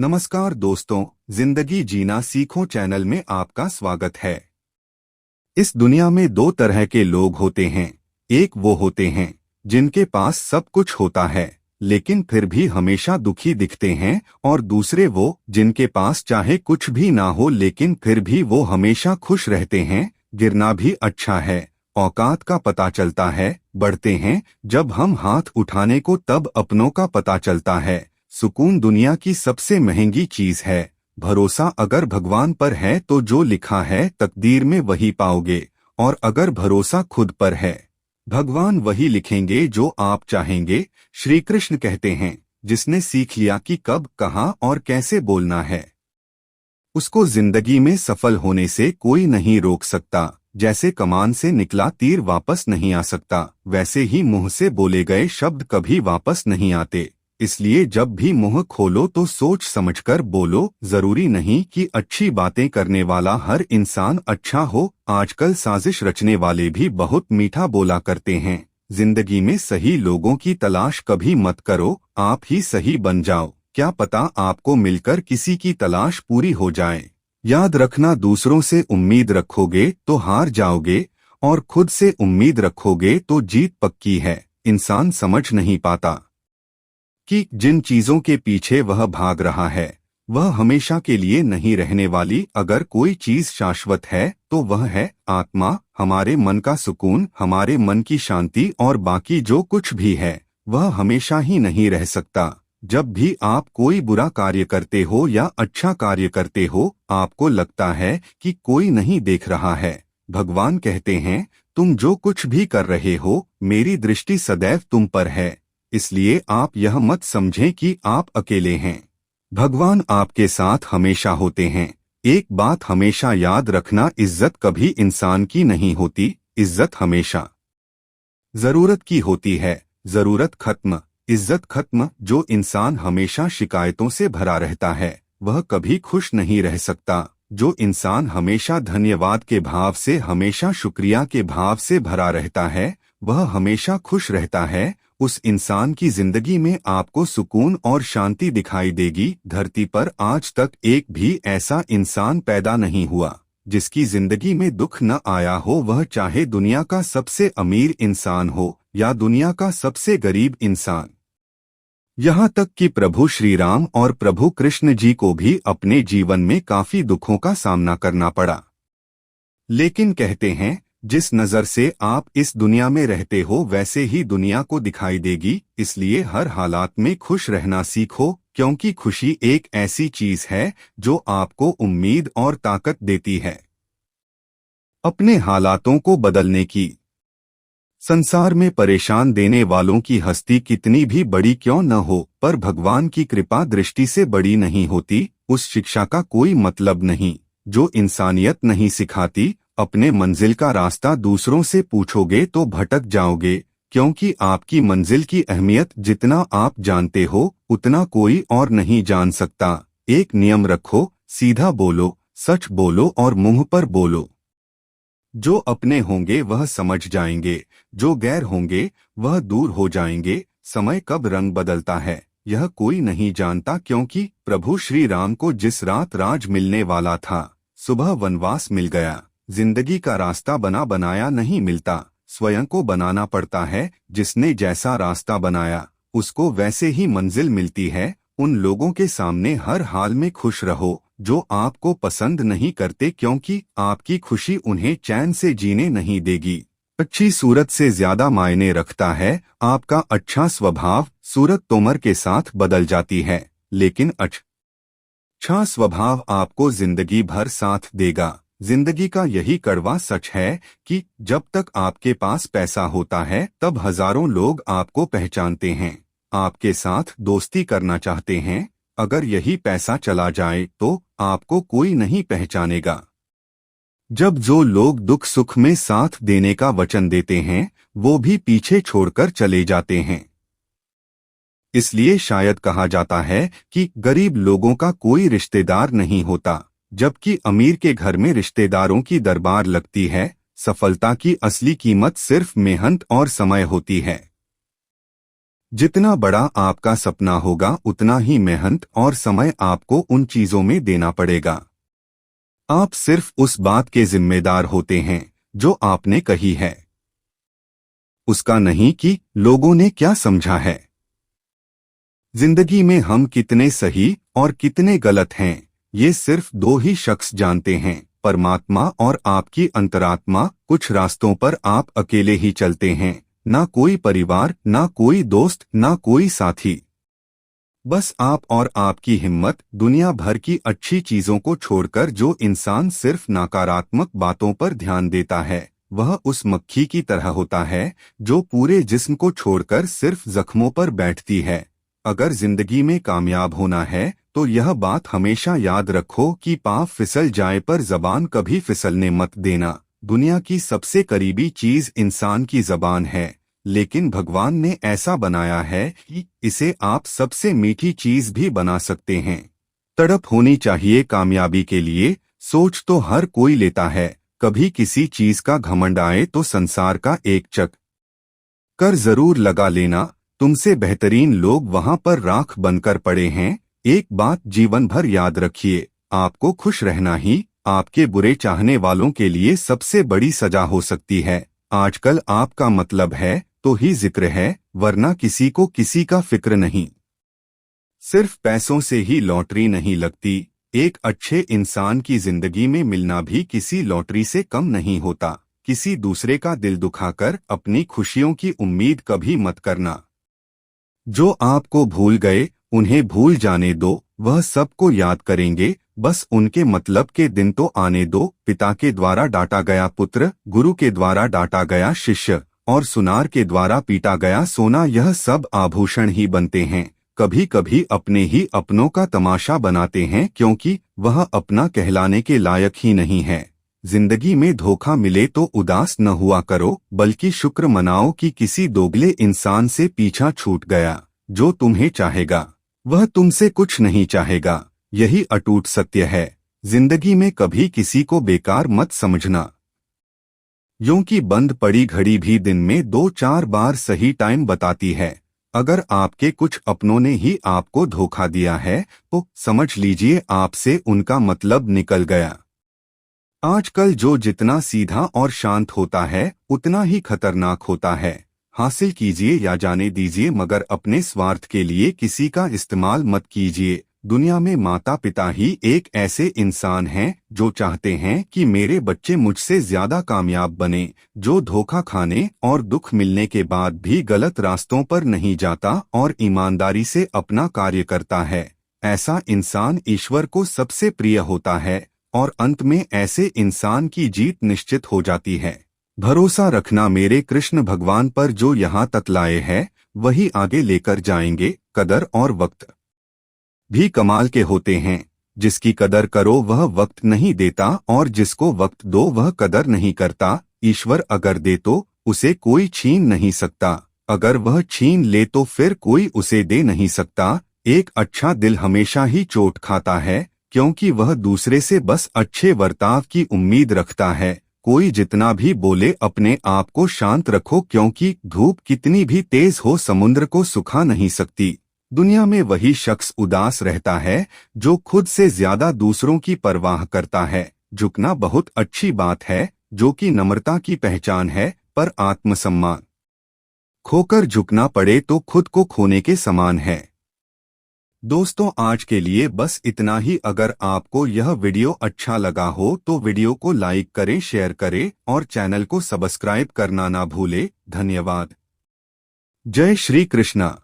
नमस्कार दोस्तों, जिंदगी जीना सीखो चैनल में आपका स्वागत है। इस दुनिया में दो तरह के लोग होते हैं। एक वो होते हैं जिनके पास सब कुछ होता है लेकिन फिर भी हमेशा दुखी दिखते हैं, और दूसरे वो जिनके पास चाहे कुछ भी ना हो लेकिन फिर भी वो हमेशा खुश रहते हैं। गिरना भी अच्छा है, औकात का पता चलता है। बढ़ते हैं जब हम हाथ उठाने को तब अपनों का पता चलता है। सुकून दुनिया की सबसे महंगी चीज है। भरोसा अगर भगवान पर है तो जो लिखा है तकदीर में वही पाओगे, और अगर भरोसा खुद पर है भगवान वही लिखेंगे जो आप चाहेंगे। श्री कृष्ण कहते हैं, जिसने सीख लिया कि कब, कहाँ और कैसे बोलना है, उसको जिंदगी में सफल होने से कोई नहीं रोक सकता। जैसे कमान से निकला तीर वापस नहीं आ सकता, वैसे ही मुंह से बोले गए शब्द कभी वापस नहीं आते। इसलिए जब भी मुंह खोलो तो सोच समझकर बोलो। जरूरी नहीं कि अच्छी बातें करने वाला हर इंसान अच्छा हो। आजकल साजिश रचने वाले भी बहुत मीठा बोला करते हैं। जिंदगी में सही लोगों की तलाश कभी मत करो, आप ही सही बन जाओ। क्या पता आपको मिलकर किसी की तलाश पूरी हो जाए। याद रखना, दूसरों से उम्मीद रखोगे तो हार जाओगे, और खुद से उम्मीद रखोगे तो जीत पक्की है। इंसान समझ नहीं पाता कि जिन चीजों के पीछे वह भाग रहा है वह हमेशा के लिए नहीं रहने वाली। अगर कोई चीज शाश्वत है तो वह है आत्मा, हमारे मन का सुकून, हमारे मन की शांति, और बाकी जो कुछ भी है वह हमेशा ही नहीं रह सकता। जब भी आप कोई बुरा कार्य करते हो या अच्छा कार्य करते हो, आपको लगता है कि कोई नहीं देख रहा है, भगवान कहते हैं, तुम जो कुछ भी कर रहे हो मेरी दृष्टि सदैव तुम पर है। इसलिए आप यह मत समझें कि आप अकेले हैं, भगवान आपके साथ हमेशा होते हैं। एक बात हमेशा याद रखना, इज्जत कभी इंसान की नहीं होती, इज्जत हमेशा जरूरत की होती है। जरूरत खत्म, इज्जत खत्म। जो इंसान हमेशा शिकायतों से भरा रहता है वह कभी खुश नहीं रह सकता। जो इंसान हमेशा धन्यवाद के भाव से, हमेशा शुक्रिया के भाव से भरा रहता है वह हमेशा खुश रहता है। उस इंसान की जिंदगी में आपको सुकून और शांति दिखाई देगी। धरती पर आज तक एक भी ऐसा इंसान पैदा नहीं हुआ जिसकी जिंदगी में दुख न आया हो, वह चाहे दुनिया का सबसे अमीर इंसान हो या दुनिया का सबसे गरीब इंसान। यहाँ तक कि प्रभु श्री राम और प्रभु कृष्ण जी को भी अपने जीवन में काफी दुखों का सामना करना पड़ा। लेकिन कहते हैं, जिस नजर से आप इस दुनिया में रहते हो वैसे ही दुनिया को दिखाई देगी। इसलिए हर हालात में खुश रहना सीखो, क्योंकि खुशी एक ऐसी चीज है जो आपको उम्मीद और ताकत देती है अपने हालातों को बदलने की। संसार में परेशान देने वालों की हस्ती कितनी भी बड़ी क्यों न हो, पर भगवान की कृपा दृष्टि से बड़ी नहीं होती। उस शिक्षा का कोई मतलब नहीं जो इंसानियत नहीं सिखाती। अपने मंजिल का रास्ता दूसरों से पूछोगे तो भटक जाओगे, क्योंकि आपकी मंजिल की अहमियत जितना आप जानते हो उतना कोई और नहीं जान सकता। एक नियम रखो, सीधा बोलो, सच बोलो और मुंह पर बोलो। जो अपने होंगे वह समझ जाएंगे, जो गैर होंगे वह दूर हो जाएंगे। समय कब रंग बदलता है यह कोई नहीं जानता, क्योंकि प्रभु श्री राम को जिस रात राज मिलने वाला था सुबह वनवास मिल गया। जिंदगी का रास्ता बना बनाया नहीं मिलता, स्वयं को बनाना पड़ता है। जिसने जैसा रास्ता बनाया उसको वैसे ही मंजिल मिलती है। उन लोगों के सामने हर हाल में खुश रहो जो आपको पसंद नहीं करते, क्योंकि आपकी खुशी उन्हें चैन से जीने नहीं देगी। अच्छी सूरत से ज्यादा मायने रखता है आपका अच्छा स्वभाव। सूरत तोमर के साथ बदल जाती है, लेकिन अच्छा स्वभाव आपको जिंदगी भर साथ देगा। जिंदगी का यही कड़वा सच है कि जब तक आपके पास पैसा होता है तब हजारों लोग आपको पहचानते हैं, आपके साथ दोस्ती करना चाहते हैं। अगर यही पैसा चला जाए तो आपको कोई नहीं पहचानेगा। जब जो लोग दुख सुख में साथ देने का वचन देते हैं वो भी पीछे छोड़कर चले जाते हैं। इसलिए शायद कहा जाता है कि गरीब लोगों का कोई रिश्तेदार नहीं होता, जबकि अमीर के घर में रिश्तेदारों की दरबार लगती है। सफलता की असली कीमत सिर्फ मेहनत और समय होती है। जितना बड़ा आपका सपना होगा उतना ही मेहनत और समय आपको उन चीजों में देना पड़ेगा। आप सिर्फ उस बात के जिम्मेदार होते हैं जो आपने कही है, उसका नहीं कि लोगों ने क्या समझा है। जिंदगी में हम कितने सही और कितने गलत हैं, ये सिर्फ दो ही शख्स जानते हैं, परमात्मा और आपकी अंतरात्मा। कुछ रास्तों पर आप अकेले ही चलते हैं, ना कोई परिवार, ना कोई दोस्त, ना कोई साथी, बस आप और आपकी हिम्मत। दुनिया भर की अच्छी चीजों को छोड़कर जो इंसान सिर्फ नकारात्मक बातों पर ध्यान देता है, वह उस मक्खी की तरह होता है जो पूरे जिस्म को छोड़कर सिर्फ जख्मों पर बैठती है। अगर जिंदगी में कामयाब होना है तो यह बात हमेशा याद रखो कि पाँव फिसल जाए पर जबान कभी फिसलने मत देना। दुनिया की सबसे करीबी चीज इंसान की जबान है, लेकिन भगवान ने ऐसा बनाया है कि इसे आप सबसे मीठी चीज भी बना सकते हैं। तड़प होनी चाहिए कामयाबी के लिए, सोच तो हर कोई लेता है, कभी किसी चीज का घमंड आए तो संसार का एक कर जरूर लगा लेना। तुमसे बेहतरीन लोग वहां पर राख बनकर पड़े हैं। एक बात जीवन भर याद रखिए, आपको खुश रहना ही आपके बुरे चाहने वालों के लिए सबसे बड़ी सजा हो सकती है। आजकल आपका मतलब है तो ही जिक्र है, वरना किसी को किसी का फिक्र नहीं। सिर्फ पैसों से ही लॉटरी नहीं लगती, एक अच्छे इंसान की जिंदगी में मिलना भी किसी लॉटरी से कम नहीं होता। किसी दूसरे का दिल दुखाकर अपनी खुशियों की उम्मीद कभी मत करना। जो आपको भूल गए उन्हें भूल जाने दो, वह सबको याद करेंगे, बस उनके मतलब के दिन तो आने दो। पिता के द्वारा डांटा गया पुत्र, गुरु के द्वारा डांटा गया शिष्य और सुनार के द्वारा पीटा गया सोना, यह सब आभूषण ही बनते हैं। कभी कभी अपने ही अपनों का तमाशा बनाते हैं, क्योंकि वह अपना कहलाने के लायक ही नहीं है। जिंदगी में धोखा मिले तो उदास न हुआ करो, बल्कि शुक्र मनाओ कि किसी दोगले इंसान से पीछा छूट गया। जो तुम्हें चाहेगा वह तुमसे कुछ नहीं चाहेगा, यही अटूट सत्य है। जिंदगी में कभी किसी को बेकार मत समझना, यूं कि बंद पड़ी घड़ी भी दिन में 2-4 बार सही टाइम बताती है। अगर आपके कुछ अपनों ने ही आपको धोखा दिया है तो समझ लीजिए आपसे उनका मतलब निकल गया। आजकल जो जितना सीधा और शांत होता है उतना ही खतरनाक होता है। हासिल कीजिए या जाने दीजिए, मगर अपने स्वार्थ के लिए किसी का इस्तेमाल मत कीजिए। दुनिया में माता पिता ही एक ऐसे इंसान हैं जो चाहते हैं कि मेरे बच्चे मुझसे ज्यादा कामयाब बने, जो धोखा खाने और दुख मिलने के बाद भी गलत रास्तों पर नहीं जाता और ईमानदारी से अपना कार्य करता है। ऐसा इंसान ईश्वर को सबसे प्रिय होता है और अंत में ऐसे इंसान की जीत निश्चित हो जाती है। भरोसा रखना मेरे कृष्ण भगवान पर, जो यहाँ तक लाए हैं वही आगे लेकर जाएंगे। कदर और वक्त भी कमाल के होते हैं। जिसकी कदर करो वह वक्त नहीं देता और जिसको वक्त दो वह कदर नहीं करता। ईश्वर अगर दे तो उसे कोई छीन नहीं सकता, अगर वह छीन ले तो फिर कोई उसे दे नहीं सकता। एक अच्छा दिल हमेशा ही चोट खाता है, क्योंकि वह दूसरे से बस अच्छे बर्ताव की उम्मीद रखता है। कोई जितना भी बोले अपने आप को शांत रखो, क्योंकि धूप कितनी भी तेज हो समुद्र को सुखा नहीं सकती। दुनिया में वही शख्स उदास रहता है जो खुद से ज्यादा दूसरों की परवाह करता है। झुकना बहुत अच्छी बात है, जो कि नम्रता की पहचान है, पर आत्मसम्मान खोकर झुकना पड़े तो खुद को खोने के समान है। दोस्तों, आज के लिए बस इतना ही। अगर आपको यह वीडियो अच्छा लगा हो तो वीडियो को लाइक करें, शेयर करें और चैनल को सब्सक्राइब करना ना भूले। धन्यवाद। जय श्री कृष्णा।